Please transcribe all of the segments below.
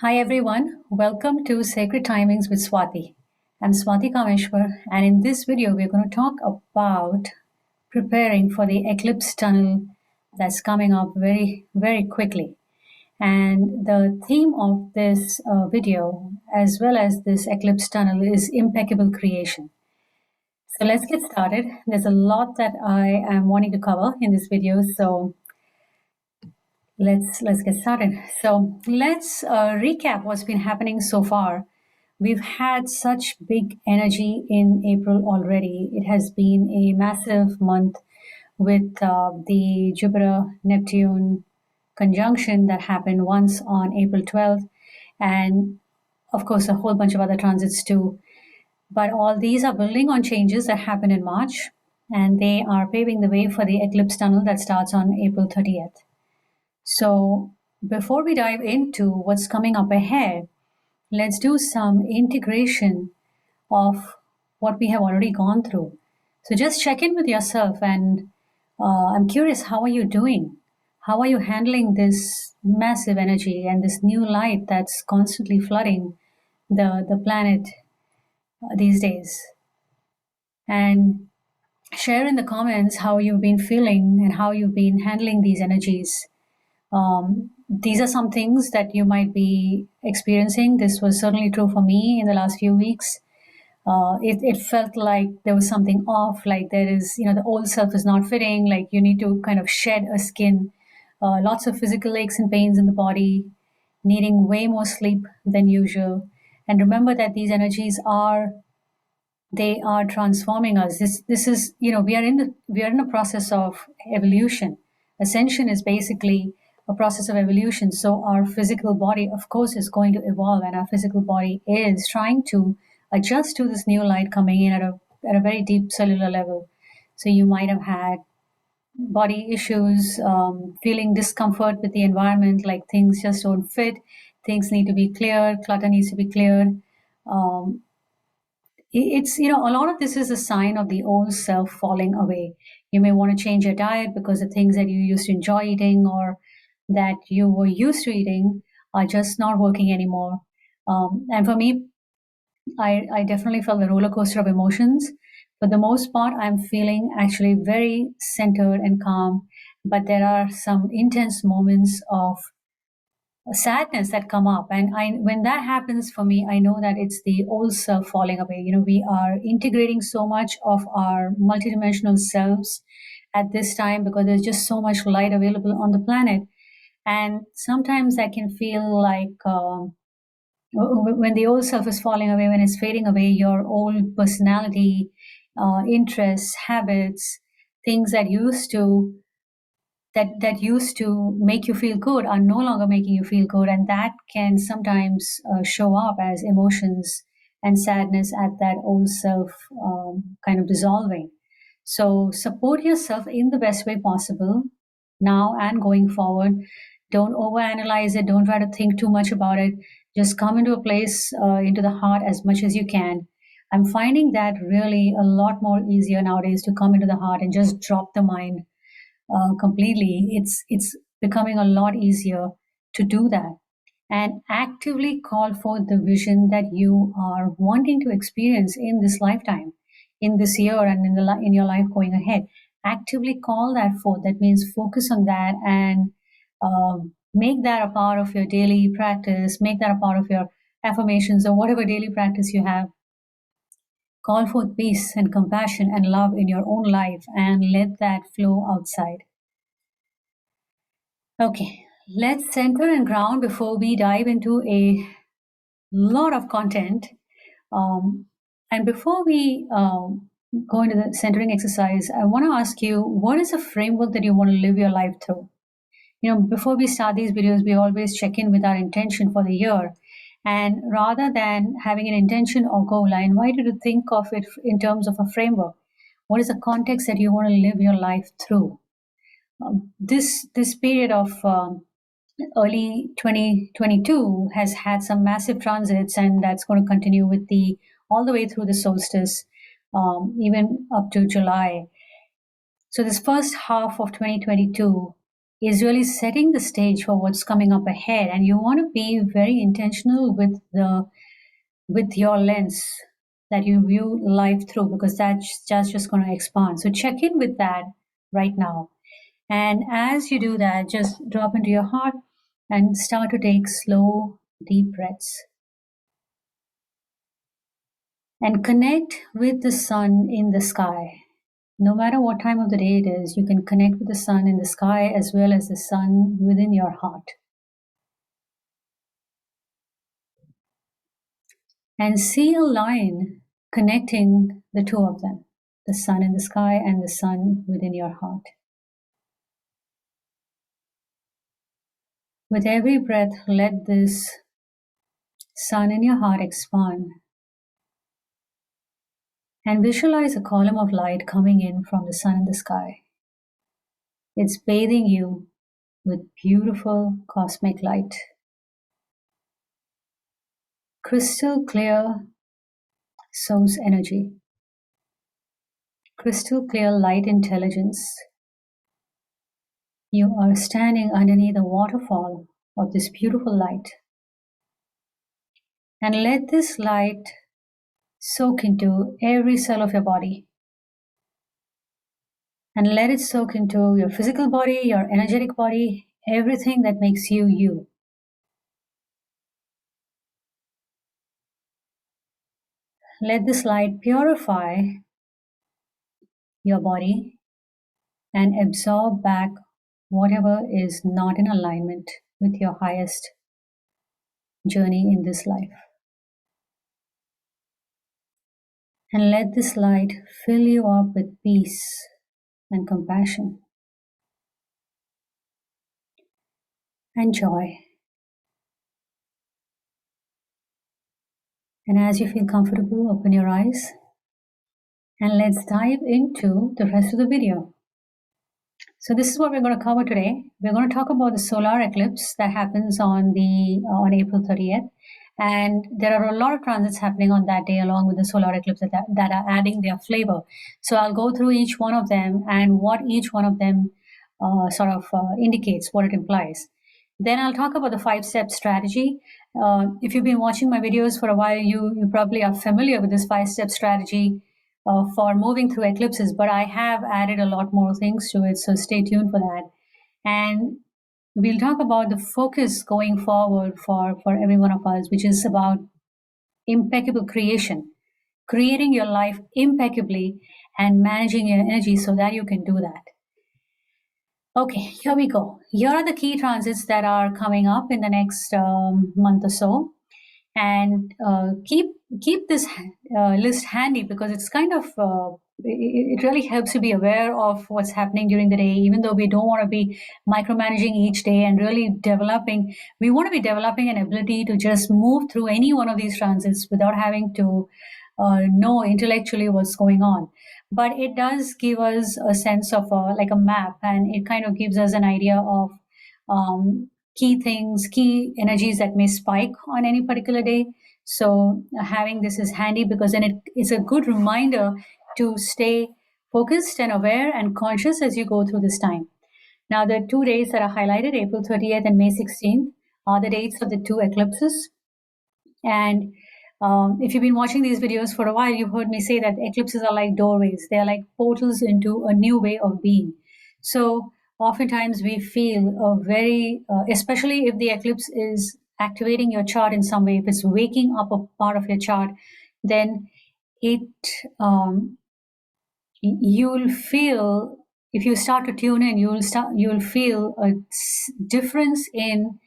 Hi everyone, welcome to Sacred Timings with Swati. I'm Swati Kameswar, and in this video, we're going to talk about preparing for the eclipse tunnel that's coming up very, very quickly. And the theme of this video, as well as this eclipse tunnel, is impeccable creation. So let's get started. There's a lot that I am wanting to cover in this video, so let's get started. So let's recap what's been happening so far. We've had such big energy in April already. It has been a massive month with the Jupiter Neptune conjunction that happened once on April 12th, and of course, a whole bunch of other transits too. But all these are building on changes that happened in March, and they are paving the way for the eclipse tunnel that starts on April 30th. So, before we dive into what's coming up ahead, let's do some integration of what we have already gone through. So, just check in with yourself, and I'm curious, how are you doing? How are you handling this massive energy and this new light that's constantly flooding the planet these days? And share in the comments how you've been feeling and how you've been handling these energies. These are some things that you might be experiencing. This was certainly true for me in the last few weeks. It felt like there was something off, like there is, the old self is not fitting, like you need to kind of shed a skin. Lots of physical aches and pains in the body, needing way more sleep than usual. And remember that these energies are transforming us. This is, we are in a process of evolution. Ascension is basically a process of evolution. So our physical body, of course, is going to evolve, and our physical body is trying to adjust to this new light coming in at a very deep cellular level. So you might have had body issues, feeling discomfort with the environment, like things just don't fit, things need to be cleared, clutter needs to be cleared. Um, it's, a lot of this is a sign of the old self falling away. You may want to change your diet because the things that you used to enjoy eating or that you were used to eating are just not working anymore. And for me, I definitely felt the roller coaster of emotions. For the most part, I'm feeling actually very centered and calm, but there are some intense moments of sadness that come up, and when that happens for me, I know that it's the old self falling away. We are integrating so much of our multidimensional selves at this time because there's just so much light available on the planet, and sometimes that can feel like when the old self is falling away, when it's fading away, your old personality, interests, habits, things that used to make you feel good are no longer making you feel good, and that can sometimes show up as emotions and sadness at that old self kind of dissolving. So support yourself in the best way possible now and going forward. Don't overanalyze it, don't try to think too much about it. Just come into a place, into the heart as much as you can. I'm finding that really a lot more easier nowadays to come into the heart and just drop the mind completely. It's becoming a lot easier to do that and actively call forth the vision that you are wanting to experience in this lifetime, in this year, and in your life going ahead. Actively call that forth. That means focus on that and make that a part of your daily practice. Make that a part of your affirmations or whatever daily practice you have. Call forth peace and compassion and love in your own life and let that flow outside. Okay, let's center and ground before we dive into a lot of content. And before we go into the centering exercise, I want to ask you, what is a framework that you want to live your life through? Before we start these videos, we always check in with our intention for the year. And rather than having an intention or goal, I invite you to think of it in terms of a framework. What is the context that you want to live your life through? This period of early 2022 has had some massive transits, and that's going to continue with the all the way through the solstice, even up to July. So this first half of 2022 is really setting the stage for what's coming up ahead, and you want to be very intentional with your lens that you view life through, because that's just going to expand. So check in with that right now. And as you do that, just drop into your heart and start to take slow, deep breaths. And connect with the sun in the sky. No matter what time of the day it is, you can connect with the sun in the sky as well as the sun within your heart. And see a line connecting the two of them, the sun in the sky and the sun within your heart. With every breath, let this sun in your heart expand. And visualize a column of light coming in from the sun in the sky. It's bathing you with beautiful cosmic light. Crystal clear source energy. Crystal clear light intelligence. You are standing underneath a waterfall of this beautiful light. And let this light soak into every cell of your body. And let it soak into your physical body, your energetic body, everything that makes you you. Let this light purify your body and absorb back whatever is not in alignment with your highest journey in this life. And let this light fill you up with peace and compassion and joy. And as you feel comfortable, open your eyes and let's dive into the rest of the video. So this is what we're going to cover today. We're going to talk about the solar eclipse that happens on April 30th. And there are a lot of transits happening on that day along with the solar eclipse that are adding their flavor. So I'll go through each one of them and what each one of them indicates, what it implies. Then I'll talk about the 5-step strategy. If you've been watching my videos for a while, you probably are familiar with this 5-step strategy for moving through eclipses, but I have added a lot more things to it, so stay tuned for that. And we'll talk about the focus going forward for every one of us, which is about impeccable creation, creating your life impeccably and managing your energy so that you can do that. Okay, here we go. Here are the key transits that are coming up in the next month or so. And keep this list handy because it's kind of it really helps you be aware of what's happening during the day. Even though we don't want to be micromanaging each day and really developing, we want to be developing an ability to just move through any one of these transits without having to know intellectually what's going on. But it does give us a sense of like a map, and it kind of gives us an idea of key things, key energies that may spike on any particular day. So having this is handy because then it's a good reminder to stay focused and aware and conscious as you go through this time. Now, the 2 days that are highlighted, April 30th and May 16th, are the dates of the 2 eclipses. And if you've been watching these videos for a while, you've heard me say that eclipses are like doorways. They're like portals into a new way of being. So oftentimes we feel especially if the eclipse is activating your chart in some way, if it's waking up a part of your chart, then you'll feel, if you start to tune in, you'll feel a difference in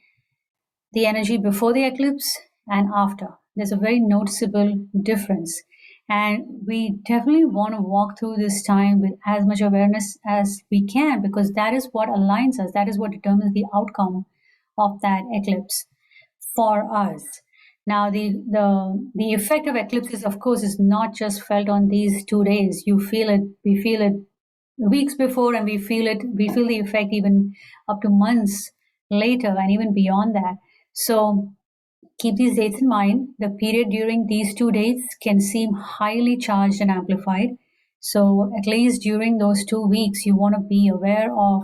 the energy before the eclipse and after. There's a very noticeable difference. And we definitely want to walk through this time with as much awareness as we can, because that is what aligns us. That is what determines the outcome of that eclipse for us. Now, the effect of eclipses, of course, is not just felt on these 2 days. You feel it, we feel it weeks before, and we feel the effect even up to months later and even beyond that. So keep these dates in mind. The period during these 2 days can seem highly charged and amplified. So at least during those 2 weeks, you want to be aware of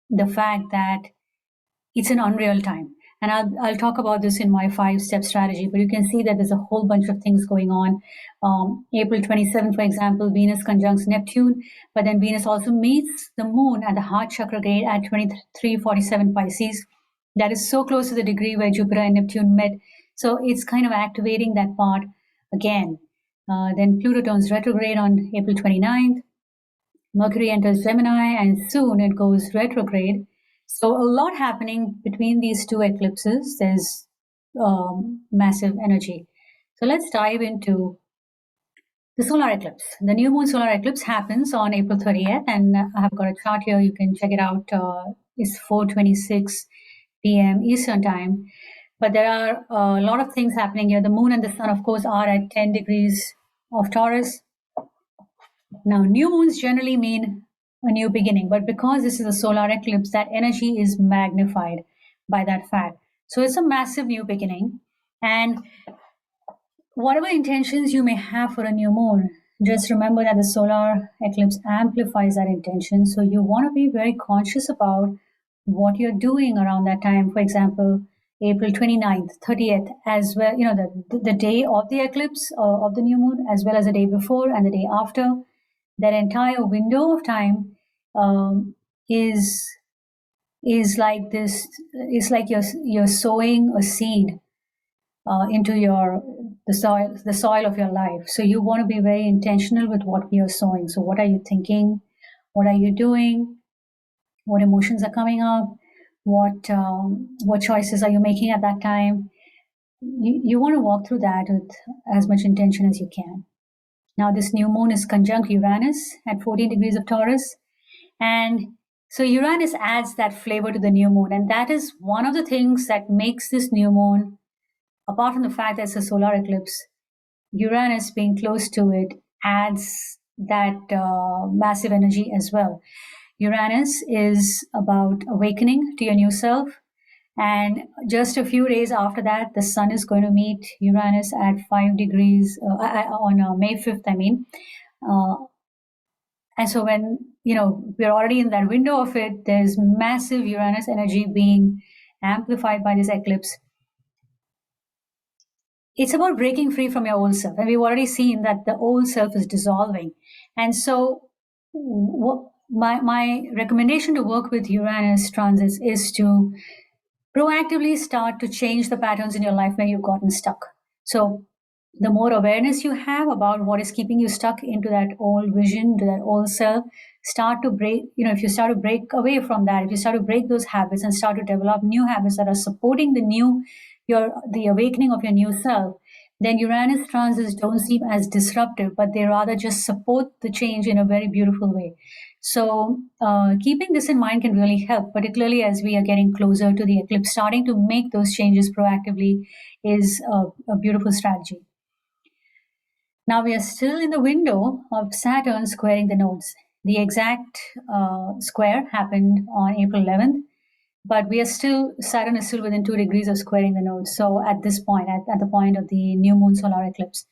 the fact that it's an unreal time. And I'll talk about this in my 5-step strategy, but you can see that there's a whole bunch of things going on. April 27th, for example, Venus conjuncts Neptune, but then Venus also meets the moon at the heart chakra gate at 2347 Pisces. That is so close to the degree where Jupiter and Neptune met. So it's kind of activating that part again. Then Pluto turns retrograde on April 29th. Mercury enters Gemini, and soon it goes retrograde. So a lot happening between these two eclipses. There's massive energy. So let's dive into the solar eclipse. The new moon solar eclipse happens on April 30th, and I have got a chart here. You can check it out. It's 4:26 p.m. Eastern time. But there are a lot of things happening here. The moon and the sun, of course, are at 10 degrees of Taurus. Now, new moons generally mean a new beginning, but because this is a solar eclipse, that energy is magnified by that fact. So it's a massive new beginning. And whatever intentions you may have for a new moon, just remember that the solar eclipse amplifies that intention. So you want to be very conscious about what you're doing around that time. For example, April 29th, 30th, as well, the day of the eclipse of the new moon, as well as the day before and the day after. That entire window of time is like this. It's like you're sowing a seed into the soil of your life. So you want to be very intentional with what you're sowing. So what are you thinking? What are you doing? What emotions are coming up? What choices are you making at that time? You want to walk through that with as much intention as you can. Now, this new moon is conjunct Uranus at 14 degrees of Taurus. And so Uranus adds that flavor to the new moon. And that is one of the things that makes this new moon, apart from the fact that it's a solar eclipse, Uranus being close to it adds that massive energy as well. Uranus is about awakening to your new self. And just a few days after that, the sun is going to meet Uranus at 5 degrees on May 5th, I mean. And so when, we're already in that window of it, there's massive Uranus energy being amplified by this eclipse. It's about breaking free from your old self. And we've already seen that the old self is dissolving. And so my recommendation to work with Uranus transits is to proactively start to change the patterns in your life where you've gotten stuck. So the more awareness you have about what is keeping you stuck into that old vision, to that old self, start to break, if you start to break away from that, if you start to break those habits and start to develop new habits that are supporting the awakening of your new self, then Uranus transits don't seem as disruptive, but they rather just support the change in a very beautiful way. So keeping this in mind can really help, particularly as we are getting closer to the eclipse. Starting to make those changes proactively is a beautiful strategy. Now we are still in the window of Saturn squaring the nodes. The exact square happened on April 11th, but Saturn is still within 2 degrees of squaring the nodes. So at this point, at the point of the new moon solar eclipse.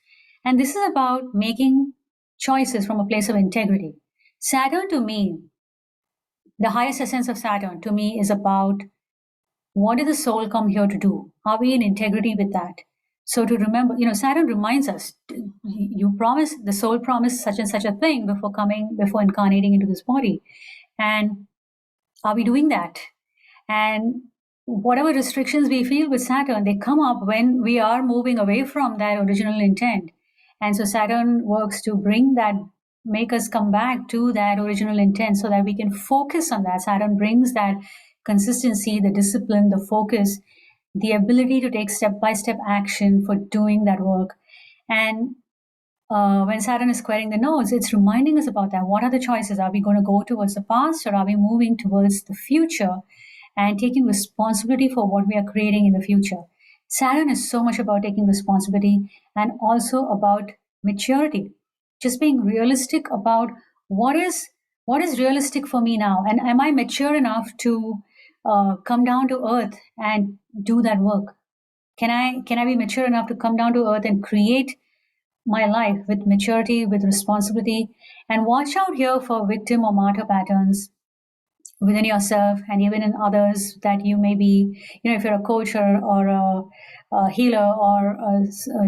And this is about making choices from a place of integrity. Saturn to me, the highest essence of Saturn to me is about what did the soul come here to do? Are we in integrity with that? So to remember, Saturn reminds us, the soul promised such and such a thing before incarnating into this body. And are we doing that? And whatever restrictions we feel with Saturn, they come up when we are moving away from that original intent. And so Saturn works to make us come back to that original intent so that we can focus on that. Saturn brings that consistency, the discipline, the focus, the ability to take step-by-step action for doing that work. And when Saturn is squaring the nodes, it's reminding us about that. What are the choices? Are we going to go towards the past, or are we moving towards the future and taking responsibility for what we are creating in the future? Saturn is so much about taking responsibility and also about maturity. Just being realistic about what is realistic for me now, and am I mature enough to come down to earth and do that work? Can I be mature enough to come down to earth and create my life with maturity, with responsibility? And watch out here for victim or martyr patterns, within yourself and even in others that you may be, if you're a coach or a healer or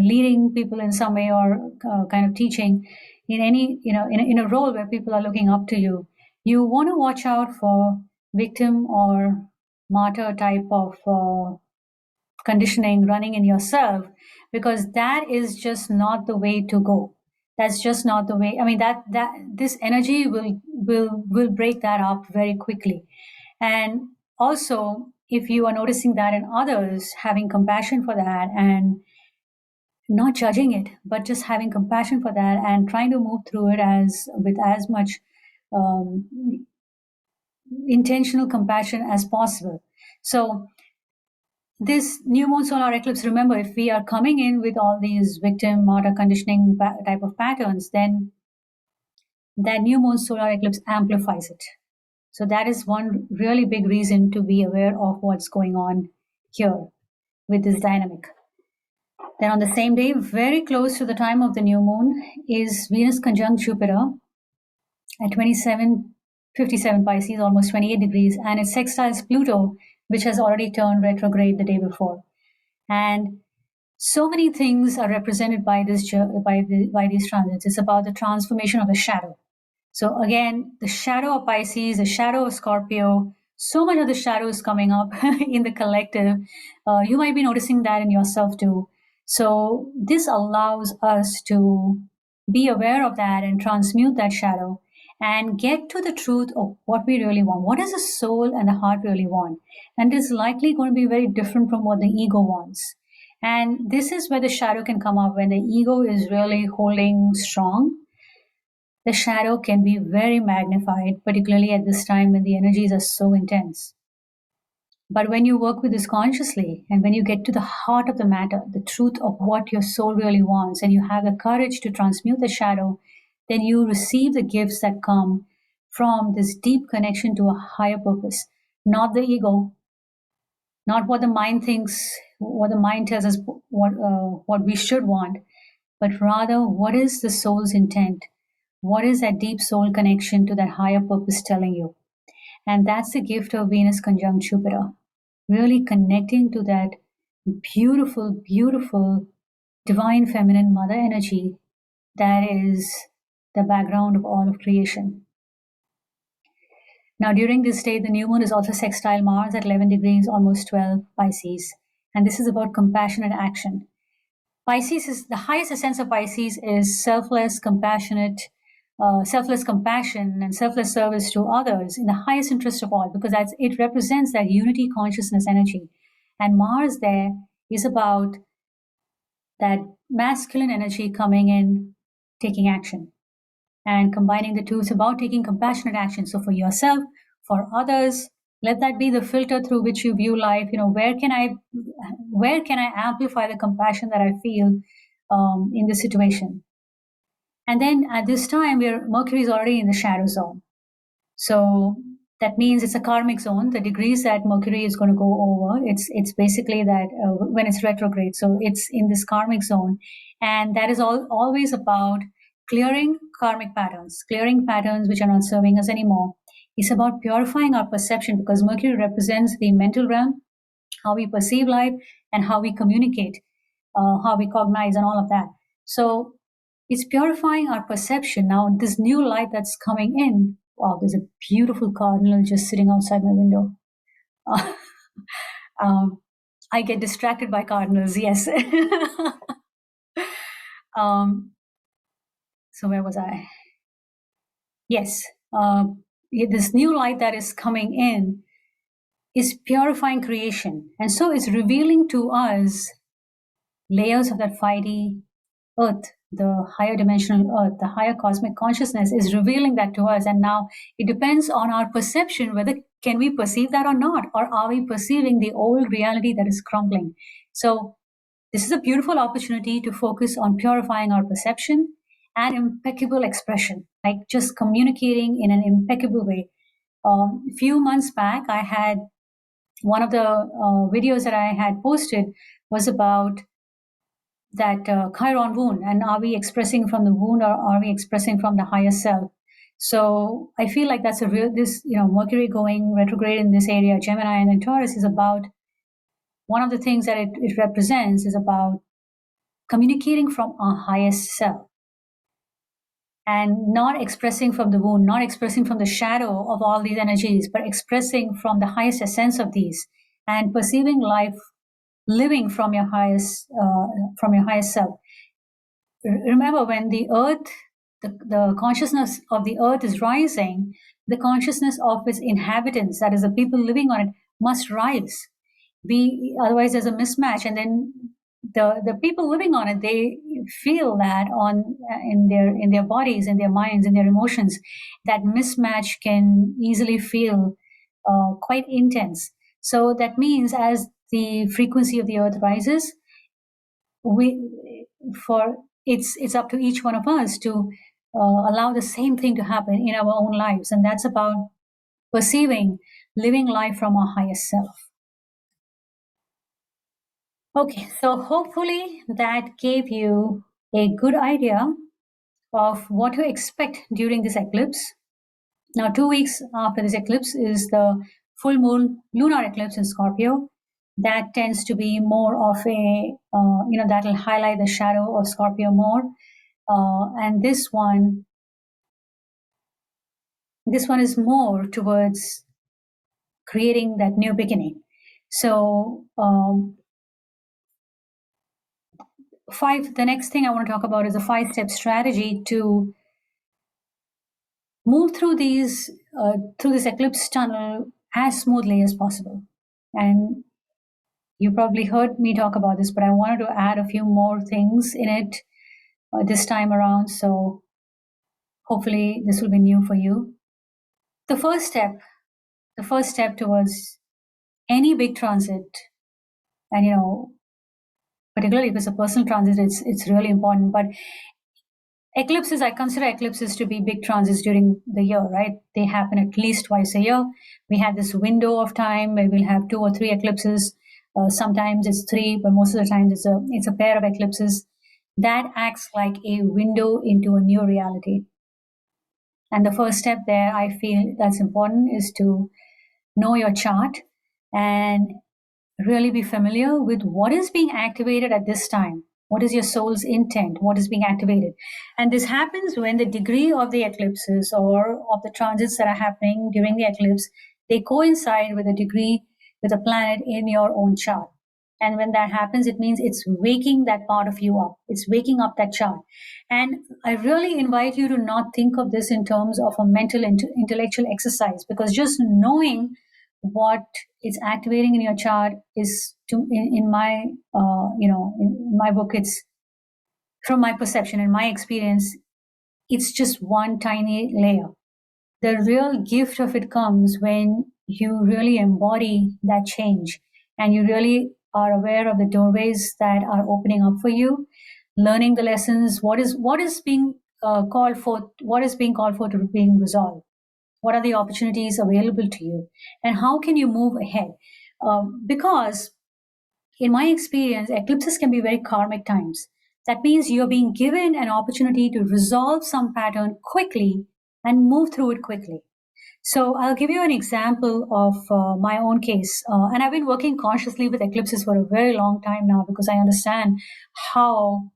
leading people in some way or kind of teaching in any, in a role where people are looking up to you, you want to watch out for victim or martyr type of conditioning running in yourself, because that is just not the way to go. That's just not the way. I mean, that this energy will break that up very quickly. And also, if you are noticing that in others, having compassion for that and not judging it, but just having compassion for that and trying to move through it with as much um, intentional compassion as possible. So this new moon solar eclipse, remember, if we are coming in with all these victim martyr conditioning type of patterns, then that new moon solar eclipse amplifies it. So that is one really big reason to be aware of what's going on here with this dynamic. Then on the same day, very close to the time of the new moon, is Venus conjunct Jupiter at 27:57 Pisces, almost 28 degrees, and it sextiles Pluto, which has already turned retrograde the day before. And so many things are represented by these transits. It's about the transformation of the shadow. So again, the shadow of Pisces, the shadow of Scorpio, so much of the shadow is coming up in the collective. You might be noticing that in yourself too. So this allows us to be aware of that and transmute that shadow and get to the truth of what we really want. What does the soul and the heart really want? And it's likely going to be very different from what the ego wants. And this is where the shadow can come up when the ego is really holding strong. The shadow can be very magnified, particularly at this time when the energies are so intense. But when you work with this consciously and when you get to the heart of the matter, the truth of what your soul really wants, and you have the courage to transmute the shadow, then you receive the gifts that come from this deep connection to a higher purpose, not the ego, not what the mind thinks, what the mind tells us what we should want, but rather what is the soul's intent? What is that deep soul connection to that higher purpose telling you? And that's the gift of Venus conjunct Jupiter. Really connecting to that beautiful, beautiful divine feminine mother energy that is the background of all of creation. Now, during this day, the new moon is also sextile Mars at 11 degrees, almost 12 Pisces. And this is about compassionate action. Pisces is the highest essence of Pisces is selfless, compassionate, selfless compassion and selfless service to others in the highest interest of all, because it represents that unity consciousness energy. And Mars there is about that masculine energy coming in, taking action. And combining the two is about taking compassionate action. So for yourself, for others, let that be the filter through which you view life. Where can I amplify the compassion that I feel in this situation? And then at this time, Mercury is already in the shadow zone. So that means it's a karmic zone. The degrees that Mercury is going to go over, it's basically that when it's retrograde. So it's in this karmic zone. And that is always about clearing karmic patterns, clearing patterns which are not serving us anymore. It's about purifying our perception, because Mercury represents the mental realm, how we perceive life and how we communicate, how we cognize and all of that. So it's purifying our perception. Now, this new light that's coming in, wow, there's a beautiful cardinal just sitting outside my window. I get distracted by cardinals, yes. So where was I? Yes, this new light that is coming in is purifying creation. And so it's revealing to us layers of that 5D earth, the higher dimensional earth, the higher cosmic consciousness is revealing that to us. And now it depends on our perception, whether can we perceive that or not, or are we perceiving the old reality that is crumbling? So this is a beautiful opportunity to focus on purifying our perception and impeccable expression, like just communicating in an impeccable way. A few months back, I had one of the videos that I had posted was about that Chiron wound, and are we expressing from the wound or are we expressing from the higher self? So I feel like that's Mercury going retrograde in this area, Gemini and then Taurus, is about one of the things that it represents is about communicating from our highest self and not expressing from the wound, not expressing from the shadow of all these energies, but expressing from the highest essence of these and perceiving life, living from your highest self. Remember, when the earth, the consciousness of the earth is rising, the consciousness of its inhabitants, that is the people living on it, must rise. Otherwise there's a mismatch, and then the people living on it, they feel that on in their bodies, in their minds, in their emotions. That mismatch can easily feel quite intense. So that means as the frequency of the earth rises, we for it's up to each one of us to allow the same thing to happen in our own lives, and that's about perceiving, living life from our highest self. Okay, so hopefully that gave you a good idea of what to expect during this eclipse. Now, 2 weeks after this eclipse is the full moon lunar eclipse in Scorpio. That tends to be more of that'll highlight the shadow of Scorpio more. And this one is more towards creating that new beginning. So, the next thing I want to talk about is a 5-step strategy to move through this eclipse tunnel as smoothly as possible. And you probably heard me talk about this, but I wanted to add a few more things in it this time around. So hopefully this will be new for you. The first step towards any big transit, and particularly if it's a personal transit, it's really important. But eclipses, I consider eclipses to be big transits during the year, right? They happen at least twice a year. We have this window of time where we'll have 2 or 3 eclipses. Sometimes it's 3, but most of the time it's a pair of eclipses. That acts like a window into a new reality. And the first step there, I feel that's important, is to know your chart and really be familiar with what is being activated at this time. What is your soul's intent? What is being activated? And this happens when the degree of the eclipses or of the transits that are happening during the eclipse, they coincide with a degree with a planet in your own chart. And when that happens, it means it's waking that part of you up. It's waking up that chart. And I really invite you to not think of this in terms of a mental, intellectual exercise, because just knowing what it's activating in your chart is in my book, it's from my perception and my experience, it's just one tiny layer. The real gift of it comes when you really embody that change and you really are aware of the doorways that are opening up for you, learning the lessons, what is being called for to being resolved. What are the opportunities available to you? And how can you move ahead? Because in my experience, eclipses can be very karmic times. That means you're being given an opportunity to resolve some pattern quickly and move through it quickly. So I'll give you an example of my own case. And I've been working consciously with eclipses for a very long time now because I understand how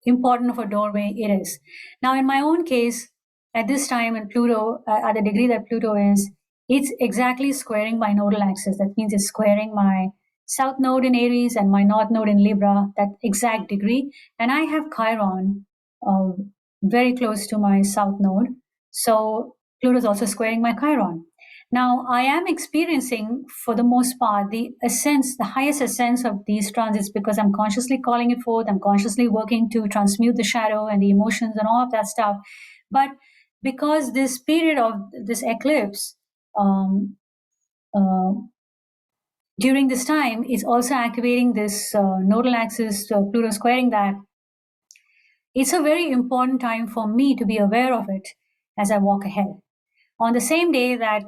important of a doorway it is. Now, in my own case, at this time in Pluto, at the degree that Pluto is, it's exactly squaring my nodal axis. That means it's squaring my south node in Aries and my north node in Libra, that exact degree. And I have Chiron very close to my south node. So Pluto is also squaring my Chiron. Now, I am experiencing, for the most part, the highest essence of these transits because I'm consciously calling it forth. I'm consciously working to transmute the shadow and the emotions and all of that stuff. But because this period of this eclipse, during this time, is also activating this nodal axis, Pluto squaring that, it's a very important time for me to be aware of it as I walk ahead. On the same day that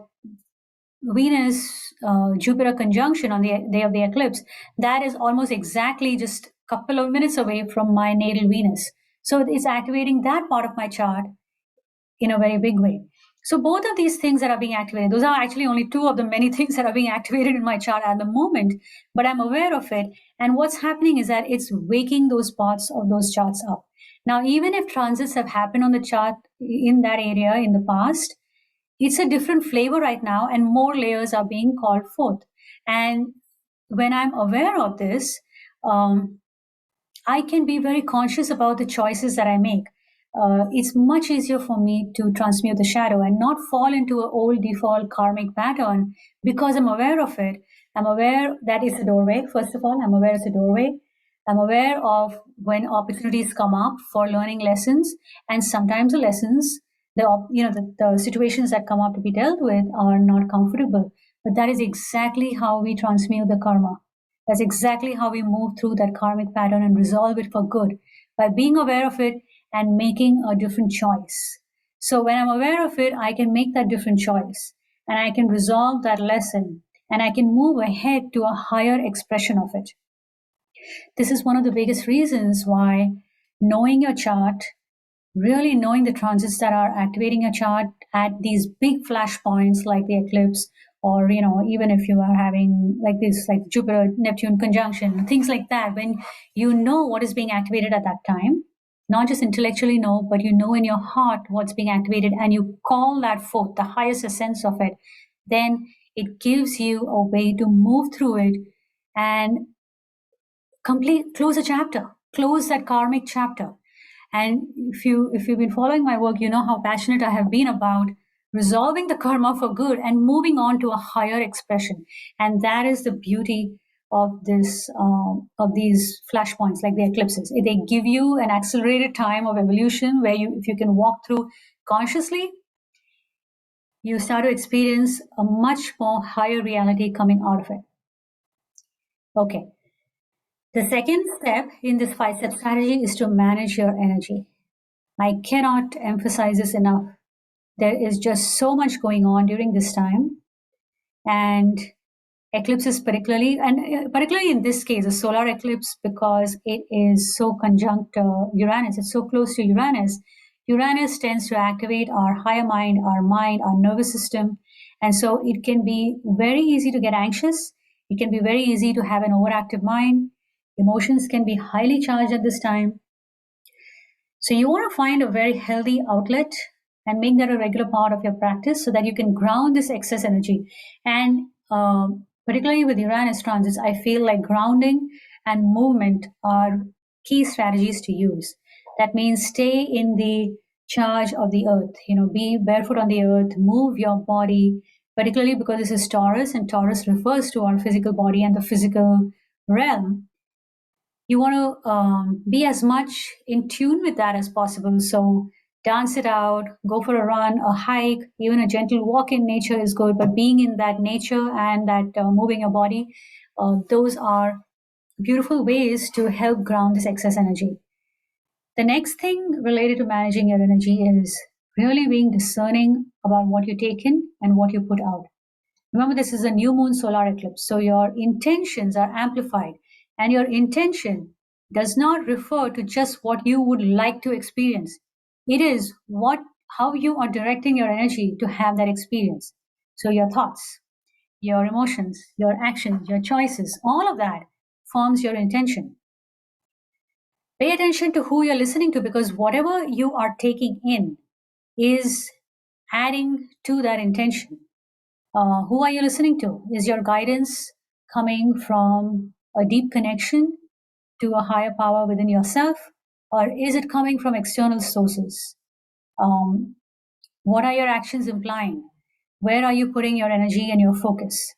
Venus Jupiter conjunction on the day of the eclipse, that is almost exactly just a couple of minutes away from my natal Venus. So it's activating that part of my chart in a very big way. So both of these things that are being activated, those are actually only two of the many things that are being activated in my chart at the moment, but I'm aware of it. And what's happening is that it's waking those parts of those charts up. Now, even if transits have happened on the chart in that area in the past, it's a different flavor right now, and more layers are being called forth. And when I'm aware of this, I can be very conscious about the choices that I make. It's much easier for me to transmute the shadow and not fall into an old default karmic pattern because I'm aware of it. I'm aware that it's a doorway. First of all, I'm aware it's a doorway. I'm aware of when opportunities come up for learning lessons, and sometimes the lessons, the situations that come up to be dealt with are not comfortable. But that is exactly how we transmute the karma. That's exactly how we move through that karmic pattern and resolve it for good by being aware of it and making a different choice. So when I'm aware of it, I can make that different choice and I can resolve that lesson and I can move ahead to a higher expression of it. This is one of the biggest reasons why knowing your chart, really knowing the transits that are activating your chart at these big flashpoints like the eclipse, or even if you are having like this, like Jupiter Neptune conjunction, things like that, when you know what is being activated at that time, not just intellectually know, but you know in your heart what's being activated and you call that forth, the highest essence of it, then it gives you a way to move through it and close a chapter, close that karmic chapter. And if you've been following my work, you know how passionate I have been about resolving the karma for good and moving on to a higher expression. And that is the beauty of this of these flashpoints, like the eclipses. They give you an accelerated time of evolution where if you can walk through consciously, you start to experience a much more higher reality coming out of it. Okay. The second step in this 5-step strategy is to manage your energy. I cannot emphasize this enough. There is just so much going on during this time, and eclipses particularly in this case, a solar eclipse, because it is so conjunct Uranus, it's so close to Uranus. Uranus tends to activate our higher mind, our nervous system, and so it can be very easy to get anxious. It can be very easy to have an overactive mind. Emotions can be highly charged at this time. So you want to find a very healthy outlet and make that a regular part of your practice so that you can ground this excess energy. And particularly with Uranus transits, I feel like grounding and movement are key strategies to use. That means stay in the charge of the earth, be barefoot on the earth, move your body, particularly because this is Taurus, and Taurus refers to our physical body and the physical realm. You want to be as much in tune with that as possible. So dance it out, go for a run, a hike, even a gentle walk in nature is good. But being in that nature and that moving your body, those are beautiful ways to help ground this excess energy. The next thing related to managing your energy is really being discerning about what you take in and what you put out. Remember, this is a new moon solar eclipse, so your intentions are amplified, and your intention does not refer to just what you would like to experience. It is how you are directing your energy to have that experience. So your thoughts, your emotions, your actions, your choices, all of that forms your intention. Pay attention to who you're listening to, because whatever you are taking in is adding to that intention. Who are you listening to? Is your guidance coming from a deep connection to a higher power within yourself, or is it coming from external sources? What are your actions implying? Where are you putting your energy and your focus?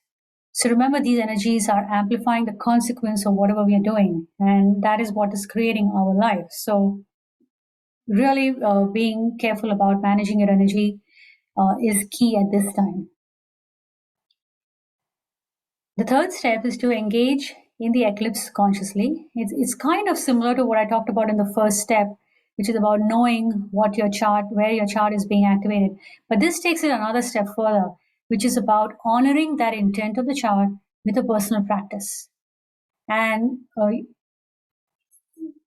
So remember, these energies are amplifying the consequence of whatever we are doing, and that is what is creating our life. So really being careful about managing your energy is key at this time. The third step is to engage in the eclipse consciously. It's kind of similar to what I talked about in the first step, which is about knowing where your chart is being activated. But this takes it another step further, which is about honoring that intent of the chart with a personal practice. And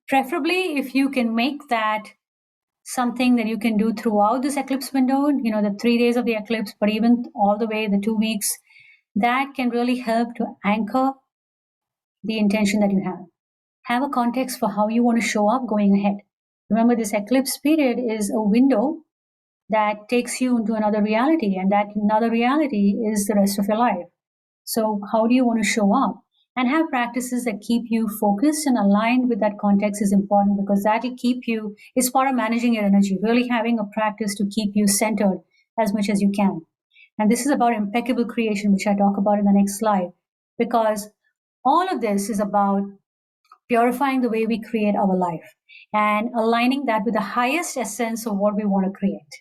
preferably, if you can make that something that you can do throughout this eclipse window, the 3 days of the eclipse, but even all the way, the 2 weeks, that can really help to anchor the intention that you have. Have a context for how you want to show up going ahead. Remember, this eclipse period is a window that takes you into another reality, and that another reality is the rest of your life. So, how do you want to show up? And have practices that keep you focused and aligned with that context is important, because that will keep you, it's part of managing your energy, really having a practice to keep you centered as much as you can. And this is about impeccable creation, which I talk about in the next slide, because all of this is about purifying the way we create our life and aligning that with the highest essence of what we want to create.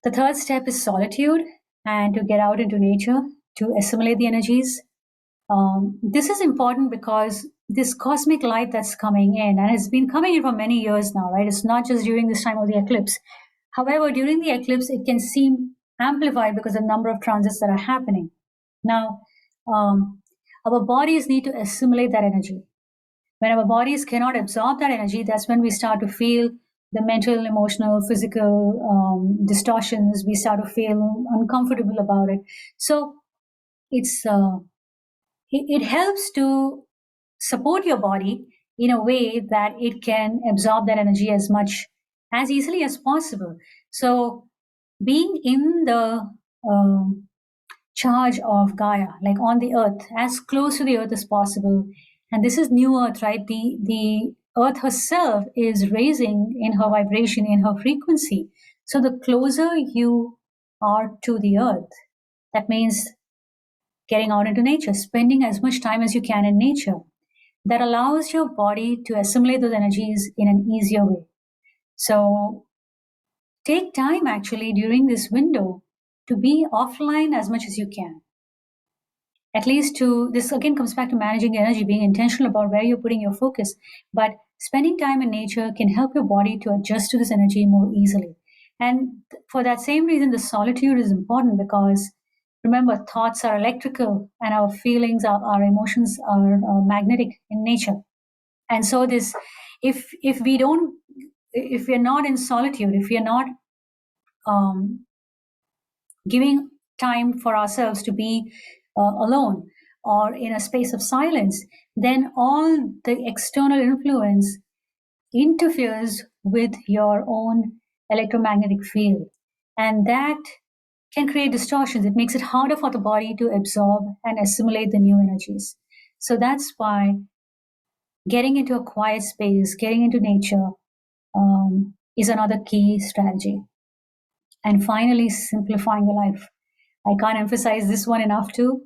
The third step is solitude, and to get out into nature to assimilate the energies. This is important because this cosmic light that's coming in, and it's been coming in for many years now, right? It's not just during this time of the eclipse. However, during the eclipse, it can seem amplified because of the number of transits that are happening. Now, our bodies need to assimilate that energy. When our bodies cannot absorb that energy, that's when we start to feel the mental, emotional, physical distortions. We start to feel uncomfortable about it. So it helps to support your body in a way that it can absorb that energy as easily as possible. So being in the charge of Gaia, like on the earth, as close to the earth as possible. And this is new earth, right? The earth herself is raising in her vibration, in her frequency. So the closer you are to the earth, that means getting out into nature, spending as much time as you can in nature. That allows your body to assimilate those energies in an easier way. So take time actually during this window to be offline as much as you can. At least this again comes back to managing energy, being intentional about where you're putting your focus. But spending time in nature can help your body to adjust to this energy more easily. And for that same reason, the solitude is important, because remember, thoughts are electrical and our feelings, our emotions are magnetic in nature. And so if we're not in solitude, if we're not giving time for ourselves to be alone or in a space of silence, then all the external influence interferes with your own electromagnetic field. And that can create distortions. It makes it harder for the body to absorb and assimilate the new energies. So that's why getting into a quiet space, getting into nature is another key strategy. And finally, simplifying your life. I can't emphasize this one enough too.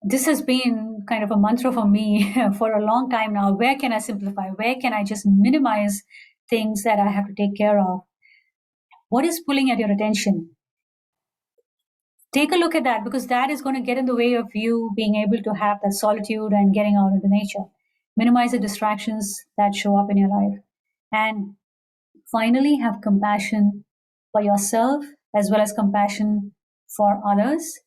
This has been kind of a mantra for me for a long time now. Where can I simplify? Where can I just minimize things that I have to take care of? What is pulling at your attention? Take a look at that, because that is going to get in the way of you being able to have that solitude and getting out into nature. Minimize the distractions that show up in your life. And finally, have compassion for yourself as well as compassion for others.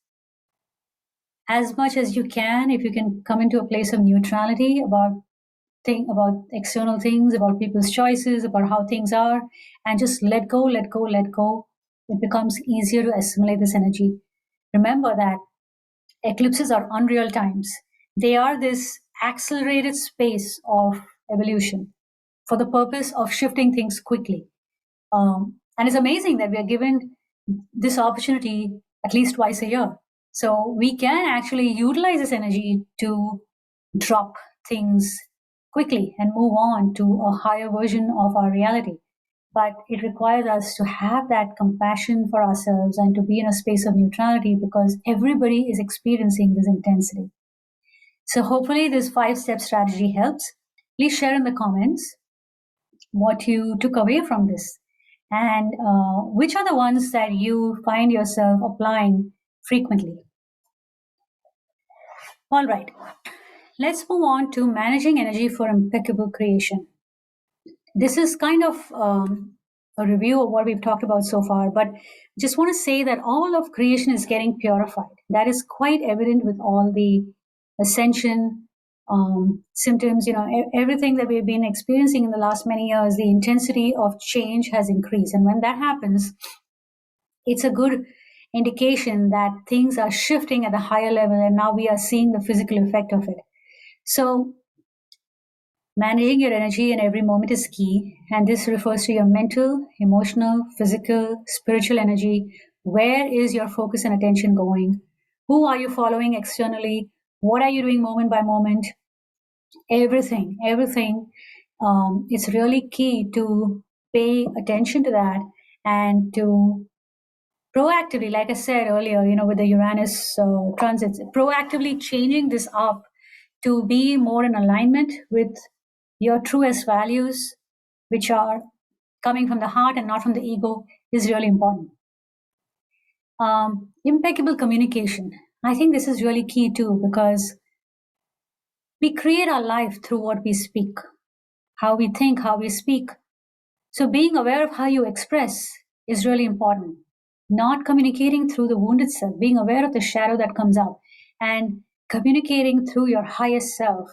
As much as you can, if you can come into a place of neutrality about external things, about people's choices, about how things are, and just let go, it becomes easier to assimilate this energy. Remember that eclipses are unreal times. They are this accelerated space of evolution for the purpose of shifting things quickly. And it's amazing that we are given this opportunity at least twice a year. So we can actually utilize this energy to drop things quickly and move on to a higher version of our reality. But it requires us to have that compassion for ourselves and to be in a space of neutrality, because everybody is experiencing this intensity. So hopefully this 5-step strategy helps. Please share in the comments what you took away from this, and which are the ones that you find yourself applying frequently. All right, let's move on to managing energy for impeccable creation. This is kind of a review of what we've talked about so far, but just want to say that all of creation is getting purified. That is quite evident with all the ascension symptoms, everything that we've been experiencing in the last many years, the intensity of change has increased. And when that happens, it's a good indication that things are shifting at a higher level, and now we are seeing the physical effect of it. So managing your energy in every moment is key, and this refers to your mental, emotional, physical, spiritual energy. Where is your focus and attention going? Who are you following externally? What are you doing moment by moment? Everything. It's really key to pay attention to that and to proactively, like I said earlier, with the Uranus transits, proactively changing this up to be more in alignment with your truest values, which are coming from the heart and not from the ego, is really important. Impeccable communication. I think this is really key too, because we create our life through what we speak, how we think, how we speak. So being aware of how you express is really important. Not communicating through the wound itself, being aware of the shadow that comes up, and communicating through your highest self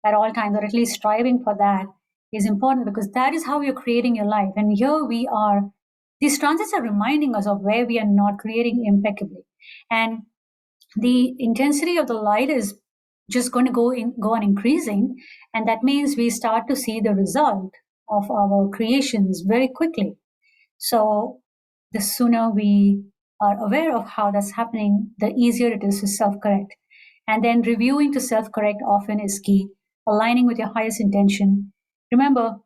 at all times, or at least striving for that, is important, because that is how you're creating your life. And here we are, these transits are reminding us of where we are not creating impeccably. And the intensity of the light is just going to go on increasing, and that means we start to see the result of our creations very quickly. So the sooner we are aware of how that's happening, the easier it is to self-correct. And then reviewing to self-correct often is key, aligning with your highest intention. Remember,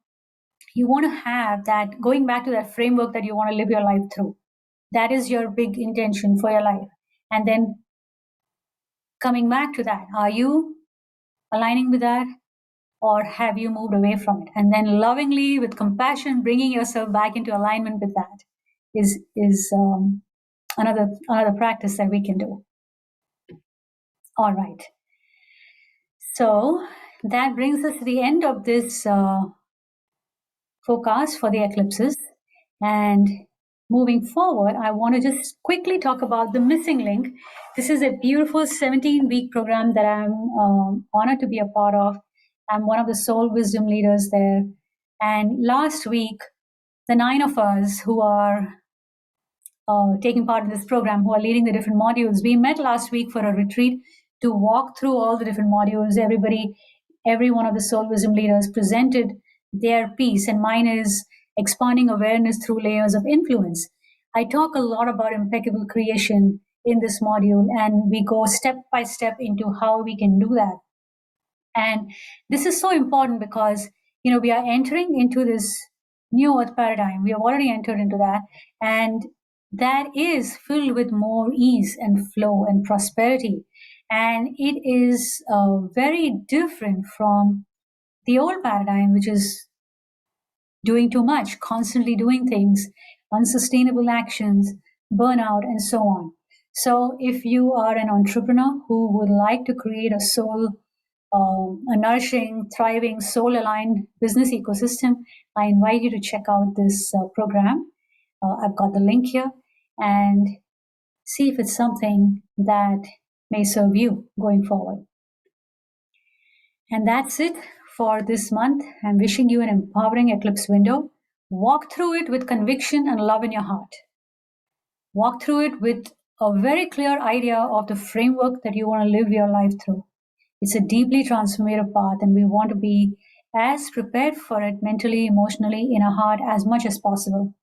you want to have that, going back to that framework that you want to live your life through. That is your big intention for your life. And then coming back to that, are you aligning with that, or have you moved away from it? And then lovingly, with compassion, bringing yourself back into alignment with that is another practice that we can do. All right. So that brings us to the end of this forecast for the eclipses. And moving forward, I want to just quickly talk about the missing link. This is a beautiful 17-week program that I'm honored to be a part of. I'm one of the soul wisdom leaders there. And last week, the 9 of us who are taking part in this program, who are leading the different modules, we met last week for a retreat to walk through all the different modules. Every one of the soul wisdom leaders presented their piece, and mine is expanding awareness through layers of influence. I talk a lot about impeccable creation in this module, and we go step by step into how we can do that. And this is so important because, we are entering into this new earth paradigm. We have already entered into that. And that is filled with more ease and flow and prosperity. And it is very different from the old paradigm, which is doing too much, constantly doing things, unsustainable actions, burnout, and so on. So if you are an entrepreneur who would like to create a nourishing, thriving, soul-aligned business ecosystem, I invite you to check out this program. I've got the link here, and see if it's something that may serve you going forward. And that's it for this month. I'm wishing you an empowering eclipse window. Walk through it with conviction and love in your heart. Walk through it with a very clear idea of the framework that you want to live your life through. It's a deeply transformative path, and we want to be as prepared for it mentally, emotionally, in our heart as much as possible.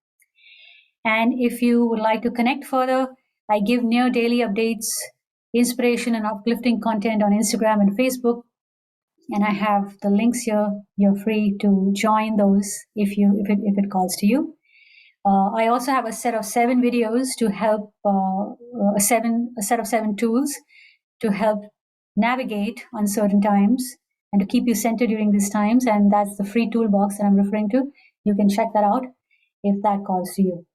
And if you would like to connect further, I give near daily updates, inspiration and uplifting content on Instagram and Facebook. And I have the links here. You're free to join those if it calls to you. I also have a set of 7 videos to help a set of 7 tools to help navigate uncertain times and to keep you centered during these times. And that's the free toolbox that I'm referring to. You can check that out if that calls to you.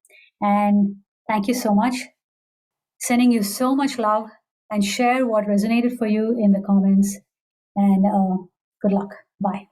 And thank you so much. Sending you so much love, and share what resonated for you in the comments. And good luck. Bye.